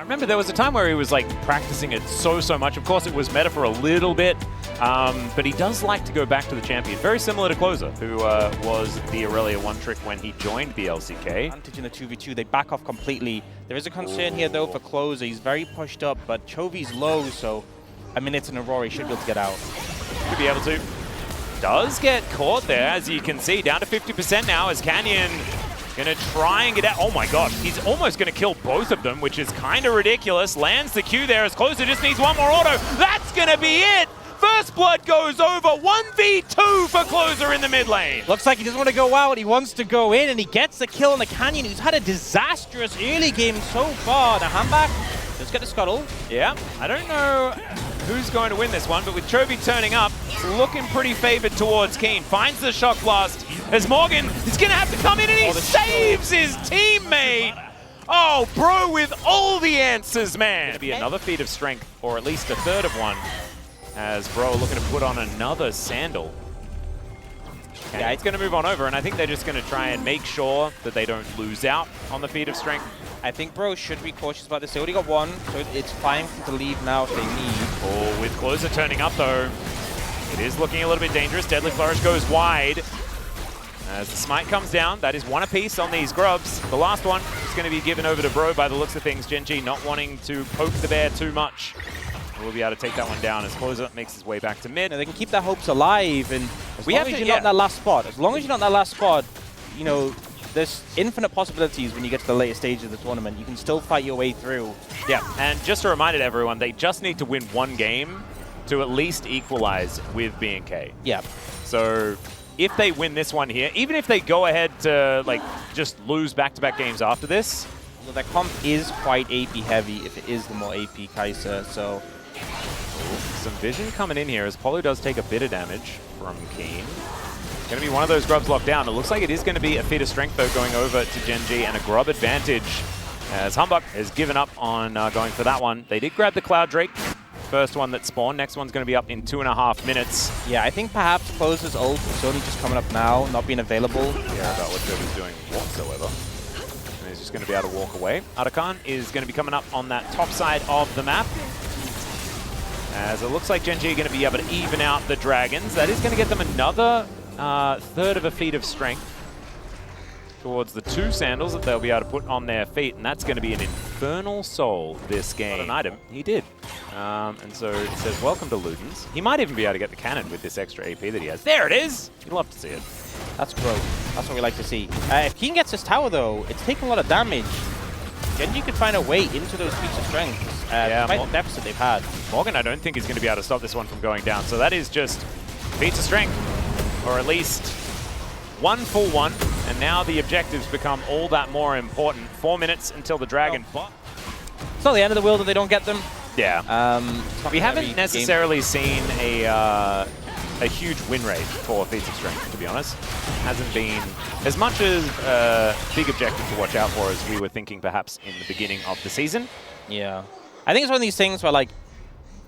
I remember there was a time where he was like practicing it so much. Of course, it was meta for a little bit, but he does like to go back to the champion. Very similar to Closer, who was the Aurelia one-trick when he joined the LCK. Advantage in the 2v2, they back off completely. There is a concern here though for Closer. He's very pushed up, but Chovy's low, so a minute in Aurora, he should be able to get out. Could be able to. Does get caught there, as you can see, down to 50% now as Canyon gonna try and get out. Oh my gosh, he's almost gonna kill both of them, which is kind of ridiculous. Lands the Q there as Closer just needs one more auto. That's gonna be it! First blood goes over, 1v2 for Closer in the mid lane. Looks like he doesn't want to go out, he wants to go in, and he gets the kill on the Canyon, who's had a disastrous early game so far. The handback, let's get the scuttle. Yeah, I don't know who's going to win this one, but with Chovy turning up, it's looking pretty favored towards Keen. Finds the shock blast as Morgan is going to have to come in and he saves his teammate. Oh, bro, with all the answers, man. Going to be another feat of strength, or at least a third of one, as bro looking to put on another sandal. Yeah, it's going to move on over, and I think they're just going to try and make sure that they don't lose out on the feat of strength. I think bro should be cautious about this. They already got one, so it's fine for them to leave now if they need. Oh, with Closer turning up though, it is looking a little bit dangerous. Deadly Flourish goes wide. As the smite comes down, that is one apiece on these grubs. The last one is going to be given over to bro by the looks of things. Gen.G not wanting to poke the bear too much. We'll be able to take that one down as Closer makes his way back to mid. And they can keep their hopes alive, and as long as you're not in that last spot, you know, there's infinite possibilities when you get to the later stages of the tournament. You can still fight your way through. Yeah, and just a reminder to everyone, they just need to win one game to at least equalize with BNK. Yeah. So if they win this one here, even if they go ahead to like just lose back-to-back games after this. Well, their comp is quite AP heavy if it is the more AP Kai'Sa, so. Some vision coming in here as Polu does take a bit of damage from Keen. Going to be one of those grubs locked down. It looks like it is going to be a feat of strength, though, going over to Gen.G and a grub advantage as Humbug has given up on going for that one. They did grab the Cloud Drake. First one that spawned. Next one's going to be up in 2.5 minutes. Yeah, I think perhaps Closer's ult is only just coming up now, not being available. Yeah, about what Joe is doing whatsoever. And he's just going to be able to walk away. Arakan is going to be coming up on that top side of the map. As it looks like Gen.G are going to be able to even out the dragons. That is going to get them another third of a feat of strength towards the 2 sandals that they'll be able to put on their feet, and that's going to be an Infernal Soul this game. Not an item. He did. And so it says, welcome to Ludens. He might even be able to get the cannon with this extra AP that he has. There it is! You'd love to see it. That's growth. That's what we like to see. If Keen gets this tower, though, it's taking a lot of damage. Gen.G could find a way into those feats of strength. Despite the deficit they've had. Morgan, I don't think is going to be able to stop this one from going down. So that is just feats of strength, or at least one full one. And now the objectives become all that more important. 4 minutes until the dragon. It's not the end of the world if they don't get them. Yeah. We haven't necessarily seen a huge win rate for feats of strength, to be honest. Hasn't been as much as a big objective to watch out for as we were thinking perhaps in the beginning of the season. Yeah. I think it's one of these things where like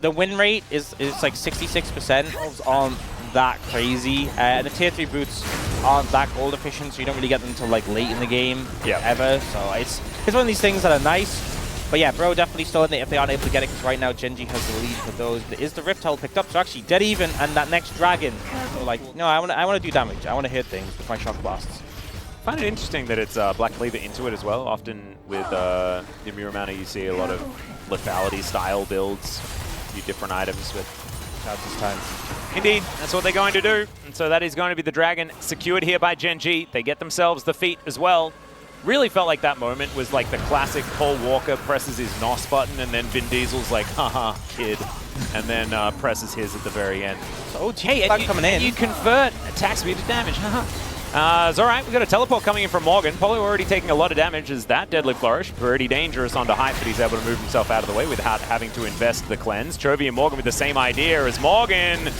the win rate is like 66% aren't that crazy. And the tier 3 boots aren't that gold efficient, so you don't really get them until like late in the game ever. So it's one of these things that are nice. But yeah, bro definitely still in it if they aren't able to get it, because right now Gen.G has the lead for those. Is the Rift Hull picked up? So actually dead even, and that next dragon. So like, no, I want to do damage. I want to hit things with my shock blasts. I find it interesting that it's Black Cleaver into it as well. Often with the Muramana, you see a lot of lethality style builds, a few different items with this time. Indeed, that's what they're going to do. And so that is going to be the dragon secured here by Gen.G. They get themselves the feat as well. Really felt like that moment was like the classic Paul Walker presses his NOS button and then Vin Diesel's like, haha, kid, and then presses his at the very end. So, hey, coming in. You convert attack speed to damage, haha. It's all right, we've got a teleport coming in from Morgan. Polo already taking a lot of damage as that Deadly Flourish. Pretty dangerous onto height, but he's able to move himself out of the way without having to invest the cleanse. Chovy and Morgan with the same idea as Morgan.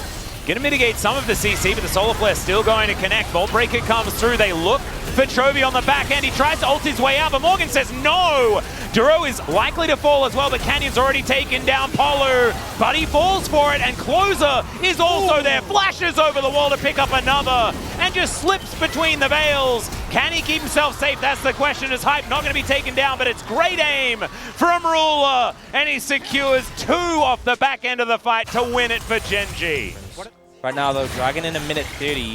Going to mitigate some of the CC, but the Solar Flare still going to connect. Vault Breaker comes through. They look for Chovy on the back end. He tries to ult his way out, but Morgan says no. Duro is likely to fall as well, but Canyon's already taken down Polu, but he falls for it, and Closer is also there. Flashes over the wall to pick up another, and just slips between the veils. Can he keep himself safe? That's the question. Is Hype not going to be taken down? But it's great aim from Ruler, and he secures 2 off the back end of the fight to win it for Gen.G. Right now, though, Dragon in a minute 30.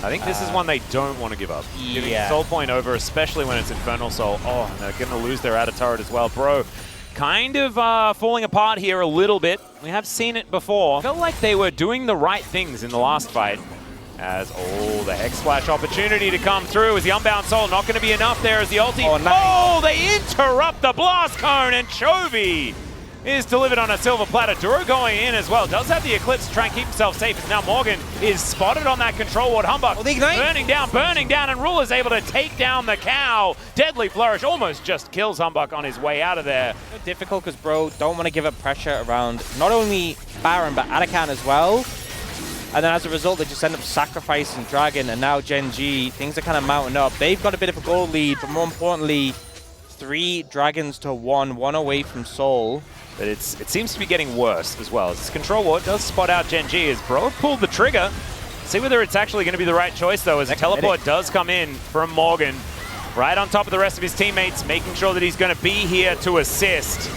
I think this is one they don't want to give up. Giving Yeah. Soul Point over, especially when it's Infernal Soul. Oh, and they're going to lose their outer turret as well. Bro, kind of falling apart here a little bit. We have seen it before. Felt like they were doing the right things in the last fight. As, the Hex Splash opportunity to come through. Is the Unbound Soul not going to be enough there as the ulti? Oh, nice. They interrupt the Blast Cone, and Chovy is delivered on a silver platter. Duro going in as well. Does have the Eclipse to try and keep himself safe. As now Morgan is spotted on that control ward. Humbug the ignite. burning down, and Ruler's able to take down the cow. Deadly Flourish almost just kills Humbug on his way out of there. Difficult because Bro don't want to give up pressure around not only Baron, but Atakan as well. And then as a result, they just end up sacrificing Dragon, and now Gen.G, things are kind of mounting up. They've got a bit of a gold lead, but more importantly, 3 Dragons to 1 away from Soul. But it seems to be getting worse as well. As Control Ward does spot out Gen.G as Bro pulled the trigger. See whether it's actually going to be the right choice, though, as a teleport does come in from Morgan. Right on top of the rest of his teammates, making sure that he's going to be here to assist.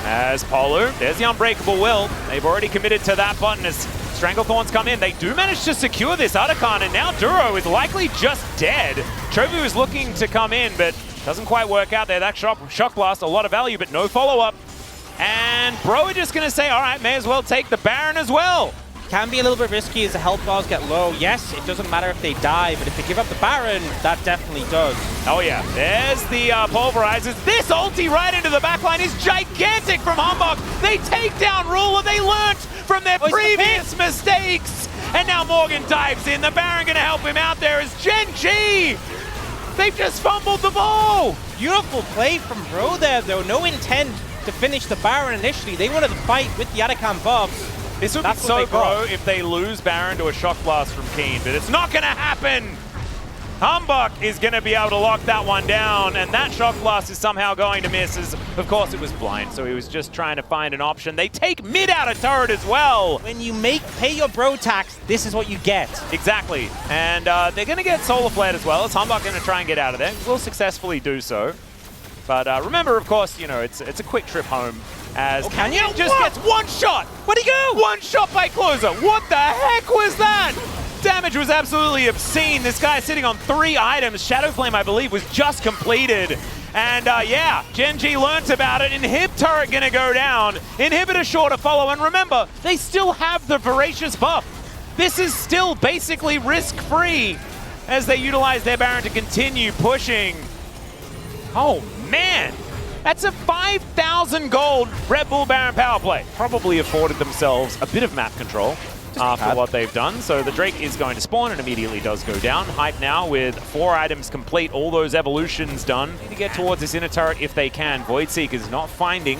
As Polo, there's the Unbreakable Will. They've already committed to that button as Stranglethorns come in. They do manage to secure this Atakan, and now Duro is likely just dead. Chovy was looking to come in, but doesn't quite work out there. That shock blast, a lot of value, but no follow-up. And Bro are just going to say, all right, may as well take the Baron as well. Can be a little bit risky as the health bars get low. Yes, it doesn't matter if they die, but if they give up the Baron, that definitely does. Oh yeah, there's the pulverizers. This ulti right into the backline is gigantic from Humbug. They take down Ruler. They learnt from their previous mistakes. And now Morgan dives in. The Baron going to help him out there as Gen.G. They've just fumbled the ball. Beautiful play from Bro there, though. No intent to finish the Baron initially. They wanted to fight with the Atakan buffs. This would be so Bro if they lose Baron to a shock blast from Keen, but it's not going to happen. Humbug is going to be able to lock that one down, and that shock blast is somehow going to miss. As, of course, it was blind, so he was just trying to find an option. They take mid out of turret as well. When you pay your Bro tax, this is what you get. Exactly, and they're going to get Solar Flared as well. As Humbug going to try and get out of there. Will successfully do so. But remember, of course, you know, it's a quick trip home. As Canyon just gets one shot. Where'd he go? One shot by Closer. What the heck was that? Damage was absolutely obscene. This guy sitting on 3 items. Shadow Flame, I believe, was just completed. And yeah, Gen.G learnt about it. Inhib turret gonna go down. Inhibitor sure to follow. And remember, they still have the Voracious buff. This is still basically risk-free as they utilize their Baron to continue pushing. Oh, man. That's a 5,000 gold Red Bull Baron power play. Probably afforded themselves a bit of map control after what they've done. So the Drake is going to spawn and immediately does go down. Hype now with 4 items complete, all those evolutions done. Need to get towards this inner turret if they can. Voidseeker is not finding.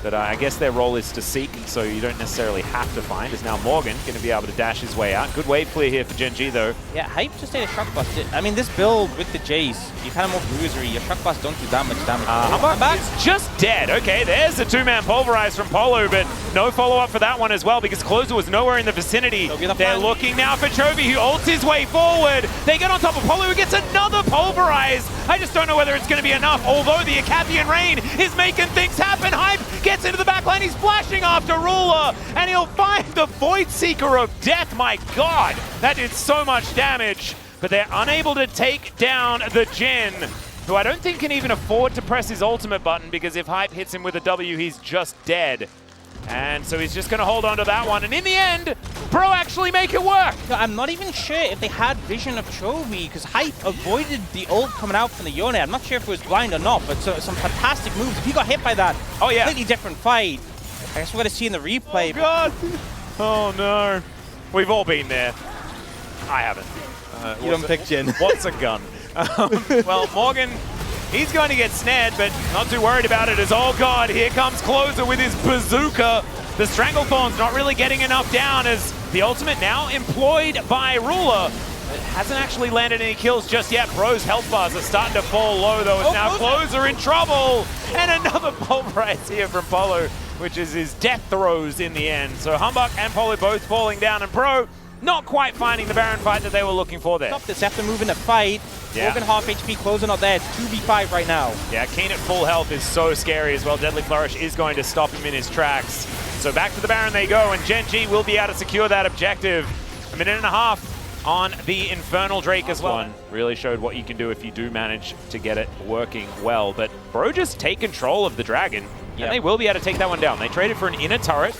But I guess their role is to seek, so you don't necessarily have to find. Is now Morgan going to be able to dash his way out. Good wave clear here for Gen.G though. Yeah, Hype just ate a shock blast. I mean, this build with the Jace, you're kind of more illusory. Your shock blast don't do that much damage. Humbug is just dead. Okay, there's a 2-man pulverize from Polo, but no follow-up for that one as well because Closer was nowhere in the vicinity. They're looking now for Chovy, who ults his way forward. They get on top of Polo, who gets another pulverize. I just don't know whether it's going to be enough, although the Acathian Rain is making things happen. Hype gets into the backline. He's flashing after Ruler, and he'll find the Void Seeker of Death. My God, that did so much damage. But they're unable to take down the Jin, who I don't think can even afford to press his ultimate button because if Hype hits him with a W, he's just dead. And so he's just going to hold on to that one. And in the end, Bro actually make it work. I'm not even sure if they had vision of Chovy because Hype avoided the ult coming out from the Yone. I'm not sure if it was blind or not, but some fantastic moves. If he got hit by that, completely different fight. I guess we're going to see in the replay. Oh, God. Oh, no. We've all been there. I haven't. You don't pick Jin. What's a gun? Well, Morgan, he's going to get snared, but not too worried about it as, oh God, here comes Closer with his bazooka. The Stranglethorn's not really getting enough down as the ultimate now employed by Ruler. It hasn't actually landed any kills just yet. Bro's health bars are starting to fall low though. It's now Closer in trouble. And another pulverize here from Polo, which is his death throws in the end. So Humbug and Polo both falling down, and Bro not quite finding the Baron fight that they were looking for there. Stop this, they have to move in a fight. Yeah. Morgan half HP, closer not there. It's 2v5 right now. Yeah, Keen at full health is so scary as well. Deadly Flourish is going to stop him in his tracks. So back to the Baron they go, and Gen.G will be able to secure that objective. A minute and a half on the Infernal Drake as well. One really showed what you can do if you do manage to get it working well. But Bro just take control of the Dragon, and they will be able to take that one down. They traded for an inner turret,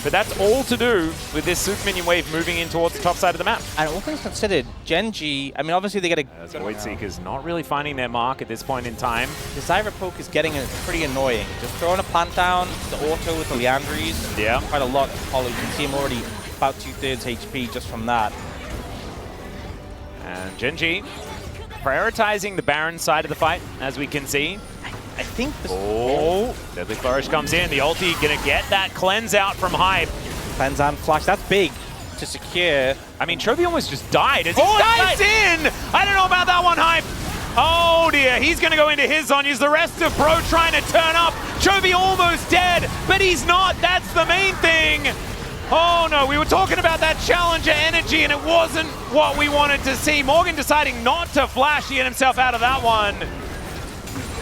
but that's all to do with this super minion wave moving in towards the top side of the map. And all things considered, Gen.G, I mean, obviously they get a... Void Seekers not really finding their mark at this point in time. Decisive poke is getting pretty annoying. Just throwing a plant down, the auto with the Leandries. Yeah. Quite a lot. You can see him already about 2/3 HP just from that. And Gen.G prioritizing the Baron side of the fight, as we can see. I think this... Oh, Deadly Flourish comes in. The ulti gonna get that cleanse out from Hype. Cleanse and flash, that's big to secure. I mean, Chovy almost just died as he dives in! I don't know about that one, Hype. Oh dear, he's gonna go into his Zonyas. The rest of Bro trying to turn up. Chovy almost dead, but he's not. That's the main thing. Oh no, we were talking about that challenger energy and it wasn't what we wanted to see. Morgan deciding not to flash to get himself out of that one.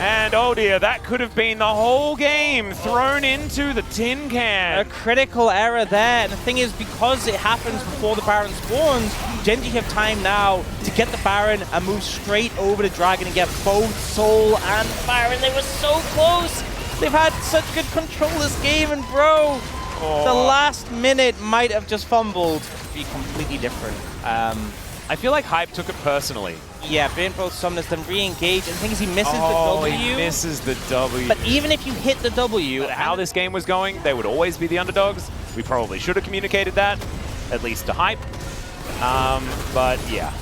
And oh dear, that could have been the whole game thrown into the tin can. A critical error there. And the thing is, because it happens before the Baron spawns, Gen.G have time now to get the Baron and move straight over the Dragon and get both Soul and Baron. They were so close. They've had such good control this game, and Bro, the last minute might have just fumbled. Be completely different. I feel like Hype took it personally. Yeah, burnt both summoners, then re-engage, and the thing is he misses the W. He misses the W. But even if you hit the W... How this game was going, they would always be the underdogs. We probably should have communicated that, at least to Hype. But yeah,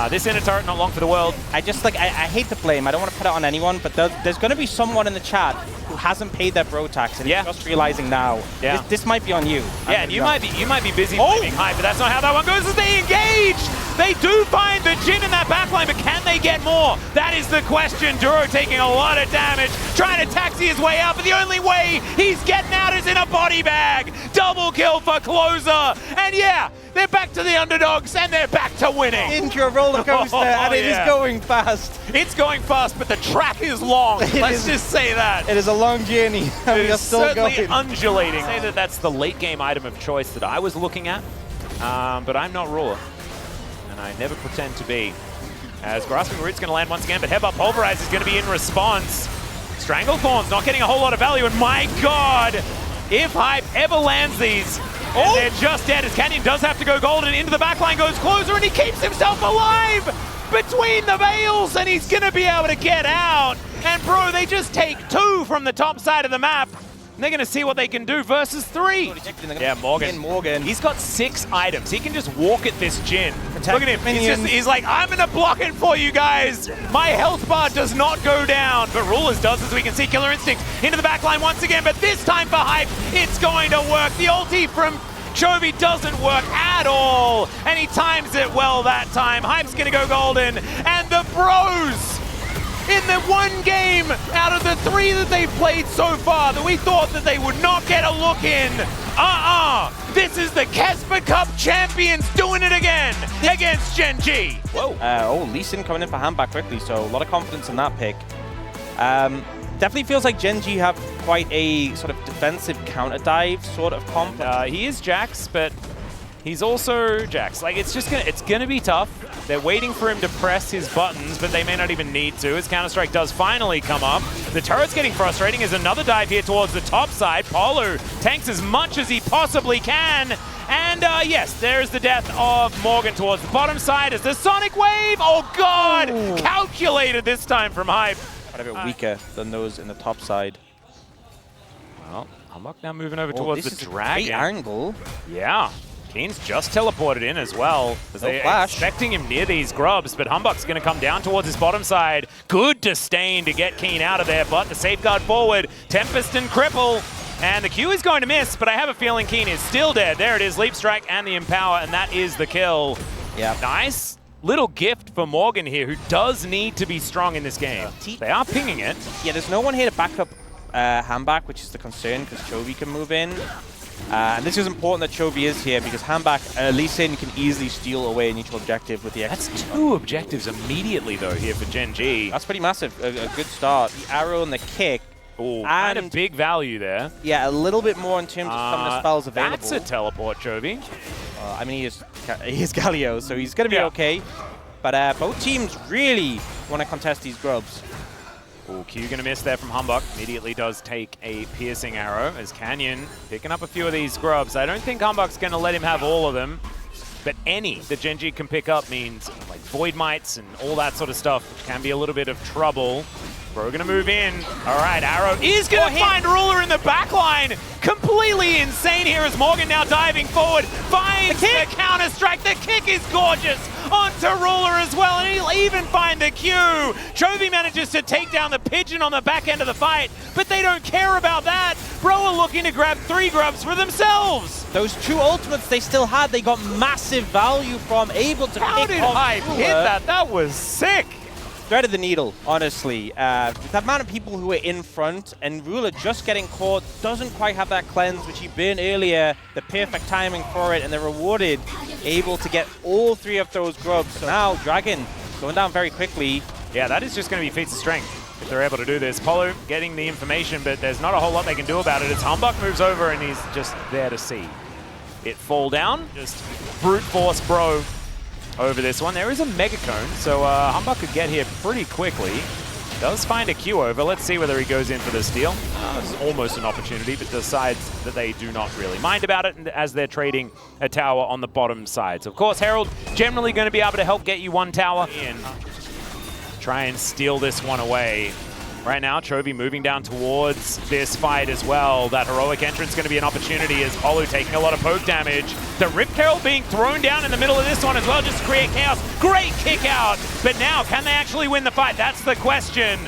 this inner turret, not long for the world. I hate to blame, I don't want to put it on anyone, but there's going to be someone in the chat who hasn't paid their Bro tax and is just realizing now. Yeah. This might be on you. Yeah, and you might be busy blaming Hype, but that's not how that one goes as they engage! They do find the Jhin in that backline, but can they get more? That is the question. Duro taking a lot of damage, trying to taxi his way out, but the only way he's getting out is in a body bag. Double kill for Closer, and yeah, they're back to the underdogs, and they're back to winning. Into a roller coaster, and it is going fast. It's going fast, but the track is long. Let's just say that. It is a long journey, and we are still going. Undulating. I'd say that that's the late game item of choice that I was looking at, but I'm not Ruler. And I never pretend to be. As Grasping Root's going to land once again, but Headbutt Pulverize is going to be in response. Stranglethorn's not getting a whole lot of value, and my god, if Hype ever lands these, and they're just dead, as Canyon does have to go golden, into the backline goes Closer, and he keeps himself alive between the veils, and he's going to be able to get out. And Bro, they just take 2 from the top side of the map. They're going to see what they can do versus 3. Yeah, Morgan. He's got 6 items. He can just walk at this Jhin. Look at him. He's like, I'm going to block it for you guys. My health bar does not go down. But Rulers does, as we can see. Killer Instinct into the backline once again. But this time for Hype, it's going to work. The ulti from Chovy doesn't work at all. And he times it well that time. Hype's going to go golden. And the Bros, in the one game out of the 3 that they've played so far that we thought that they would not get a look in. This is the Casper Cup champions doing it again against Gen.G. Whoa. Lee Sin coming in for handback quickly, so a lot of confidence in that pick. Definitely feels like Gen.G have quite a sort of defensive counter dive sort of comp. He is Jax, but he's also Jax. Like, it's gonna be tough. They're waiting for him to press his buttons, but they may not even need to, as Counter-Strike does finally come up. The turret's getting frustrating as another dive here towards the top side. Polo tanks as much as he possibly can. And yes, there's the death of Morgan towards the bottom side as the Sonic Wave, oh god, calculated this time from Hype. Quite a bit weaker than those in the top side. Well, Humbug now moving over towards the Dragon. Great angle. Yeah. Keen's just teleported in as well, as they're expecting him near these grubs, but Humbug's going to come down towards his bottom side. Good disdain to get Keen out of there, but the safeguard forward, Tempest and Cripple, and the Q is going to miss, but I have a feeling Keen is still dead. There it is, Leap Strike and the Empower, and that is the kill. Yeah, nice little gift for Morgan here, who does need to be strong in this game. They are pinging it. Yeah, there's no one here to back up handback, which is the concern, because Chovy can move in. And this is important that Chovy is here because Handback, Lee Sin can easily steal away a neutral objective with the X. That's 2 objectives immediately, though, here for Gen.G. That's pretty massive. A good start. The arrow and the kick. Oh, kind of big value there. Yeah, a little bit more in terms of some of the spells available. That's a teleport, Chovy. I mean, he is Galio, so he's going to be okay. But both teams really want to contest these grubs. Oh, Q going to miss there from Humbug. Immediately does take a piercing arrow as Canyon picking up a few of these grubs. I don't think Humbug's going to let him have all of them, but any that Gen.G can pick up means like Void Mites and all that sort of stuff, which can be a little bit of trouble. Bro going to move in. All right, Arrow is going to find Ruler in the back line. Completely insane here as Morgan now diving forward. Finds the counter-strike. The kick is gorgeous onto Ruler as well, and he'll even find the Q. Chovy manages to take down the Pigeon on the back end of the fight, but they don't care about that. Bro are looking to grab 3 grubs for themselves. Those 2 ultimates they still had, they got massive value from, able to How did Hype hit that? That was sick. Threaded the needle, honestly. The amount of people who were in front, and Ruler just getting caught, doesn't quite have that cleanse, which he burned earlier, the perfect timing for it, and they're rewarded, able to get all 3 of those grubs. So now, Dragon going down very quickly. Yeah, that is just going to be feats of strength if they're able to do this. Polo getting the information, but there's not a whole lot they can do about it as Humbug moves over and he's just there to see it fall down. Just brute force Bro over this one. There is a Mega Cone, so Humbug could get here pretty quickly. Does find a Q over. Let's see whether he goes in for the steal. This is almost an opportunity, but decides that they do not really mind about it as they're trading a tower on the bottom side. So, of course, Herald generally going to be able to help get you 1 tower in. Try and steal this one away. Right now, Chovy moving down towards this fight as well. That heroic entrance going to be an opportunity as Polu taking a lot of poke damage. The Rip Carol being thrown down in the middle of this one as well, just to create chaos. Great kick out. But now, can they actually win the fight? That's the question.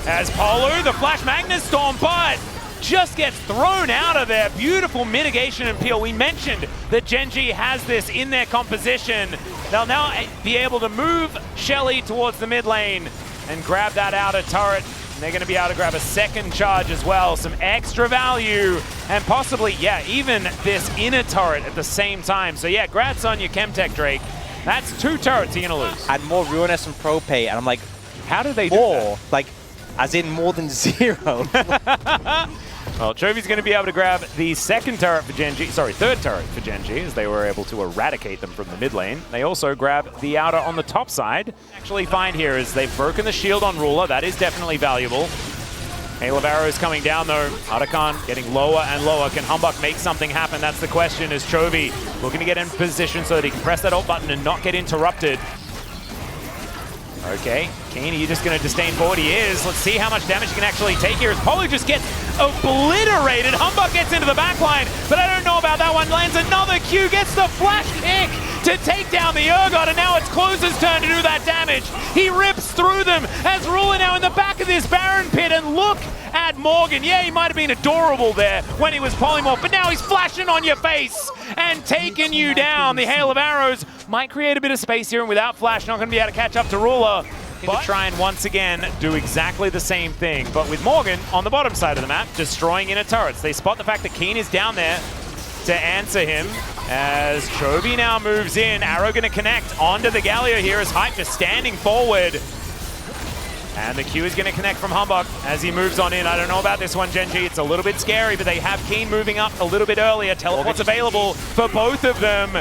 As Polu, the Flash Magnus Storm, but just gets thrown out of there. Beautiful mitigation and peel. We mentioned that Gen.G has this in their composition. They'll now be able to move Shelly towards the mid lane and grab that outer turret. And they're going to be able to grab a second charge as well. Some extra value and possibly, yeah, even this inner turret at the same time. So yeah, grats on your Chemtech, Drake. That's 2 turrets you're going to lose. And more Ruinous and Propay, and I'm like, how do they do that? Like, as in more than 0. Well, Chovy's going to be able to grab the second turret for Gen.G, sorry, 3rd turret for Gen.G, as they were able to eradicate them from the mid lane. They also grab the outer on the top side. Actually find here is they've broken the shield on Ruler. That is definitely valuable. Hail of Arrows coming down though. Arakan getting lower and lower. Can Humbug make something happen? That's the question, as Chovy looking to get in position so that he can press that ult button and not get interrupted. Okay, Kane, are you just going to disdain forward? He is. Let's see how much damage he can actually take here as Polu just gets obliterated. Humbug gets into the backline, but I don't know about that one. Lands another Q, gets the flash kick to take down the Urgot, and now it's Closer's turn to do that damage. He rips through them as Ruler now in the back of this Baron pit, and look at Morgan. Yeah, he might have been adorable there when he was polymorph, but now he's flashing on your face and taking you down. The Hail of Arrows might create a bit of space here, and without Flash, not going to be able to catch up to Ruler. But to try and once again do exactly the same thing, but with Morgan on the bottom side of the map, destroying inner turrets. They spot the fact that Keen is down there to answer him as Chovy now moves in. Arrow going to connect onto the Galio here as Hype just standing forward. And the Q is going to connect from Humbug as he moves on in. I don't know about this one, Gen.G. It's a little bit scary, but they have Keen moving up a little bit earlier. Teleport's available for both of them.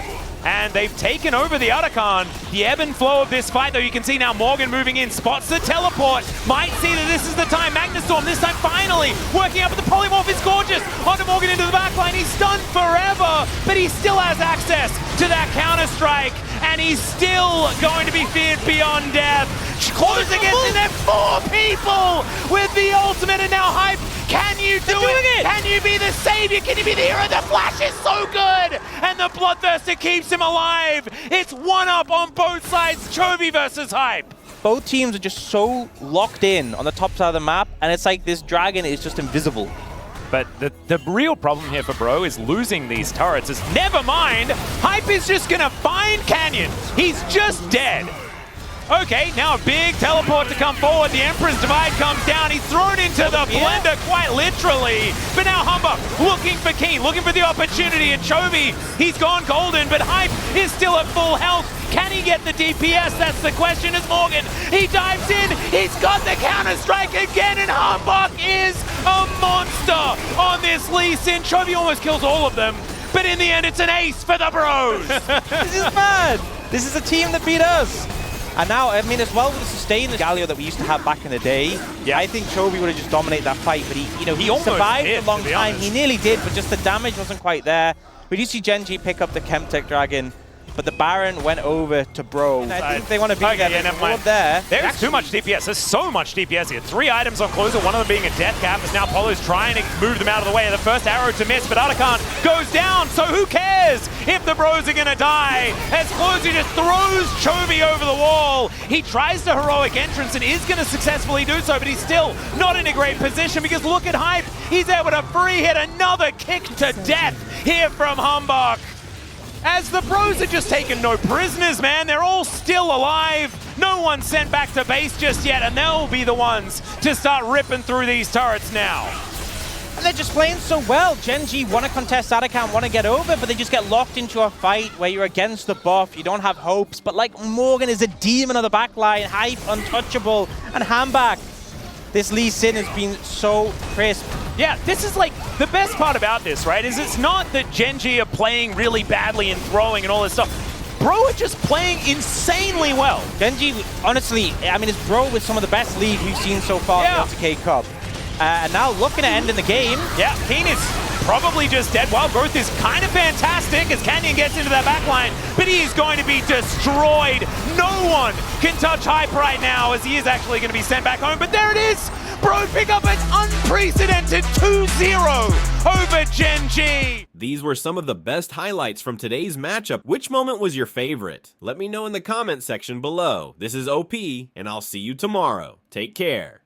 And they've taken over the Arakan. The ebb and flow of this fight, though, you can see now Morgan moving in, spots the teleport, might see that this is the time. Magnus Storm this time finally working up, but the polymorph is gorgeous. Onto Morgan into the backline. He's stunned forever, but he still has access to that counter-strike, and he's still going to be feared beyond death. Closer gets in there, 4 people with the ultimate, and now Hype. Can you do it? Can you be the savior? Can you be the hero? The Flash is so good! And the Bloodthirster keeps him alive. It's 1-up on both sides, Chovy versus Hype. Both teams are just so locked in on the top side of the map, and it's like this dragon is just invisible. But the real problem here for Bro is losing these turrets. Never mind, Hype is just gonna find Canyon. He's just dead. Okay, now a big teleport to come forward. The Emperor's Divide comes down. He's thrown into the blender, quite literally. But now Humber looking for Keen, looking for the opportunity. And Chovy, he's gone golden, but Hype is still at full health. Can he get the DPS? That's the question. As Morgan, he dives in. He's got the counter-strike again, and Humbug is a monster on this Lee Sin. Chovy almost kills all of them, but in the end, it's an ace for the bros. This is bad. This is a team that beat us. And now, I mean, as well with the sustain, the Galio that we used to have back in the day, I think Chovy would have just dominated that fight, but he survived a long time. He nearly did, but just the damage wasn't quite there. We do see Gen.G pick up the Chemtech Dragon, but the Baron went over to Bro. And I think they want to be never mind. There's too much DPS. There's so much DPS here. 3 items on closer, one of them being a death cap, as now Polo's trying to move them out of the way. The first arrow to miss, but Arakan goes down, so who cares if the bros are going to die? As Closer just throws Chovy over the wall. He tries the heroic entrance and is going to successfully do so, but he's still not in a great position because look at Hype. He's able to free hit another kick to death here from Humbug. As the bros are just taking no prisoners, man. They're all still alive. No one's sent back to base just yet, and they'll be the ones to start ripping through these turrets now. And they're just playing so well. Gen.G want to contest Atakan, want to get over, but they just get locked into a fight where you're against the buff, you don't have hopes. But like Morgan is a demon on the back line, Hype untouchable, and Handback. This Lee Sin has been so crisp. Yeah, this is like the best part about this, right? Is it's not that Gen.G are playing really badly and throwing and all this stuff. Bro are just playing insanely well. Gen.G, honestly, I mean, it's Bro with some of the best lead we've seen so far in the LCK Cup. And now looking at ending the game. Yeah, Keen is probably just dead. Wild Growth is kind of fantastic as Canyon gets into that backline, but he is going to be destroyed. No one can touch Hype right now as he is actually going to be sent back home. But there it is. Bro pick up an unprecedented 2-0 over Gen.G. These were some of the best highlights from today's matchup. Which moment was your favorite? Let me know in the comment section below. This is OP, and I'll see you tomorrow. Take care.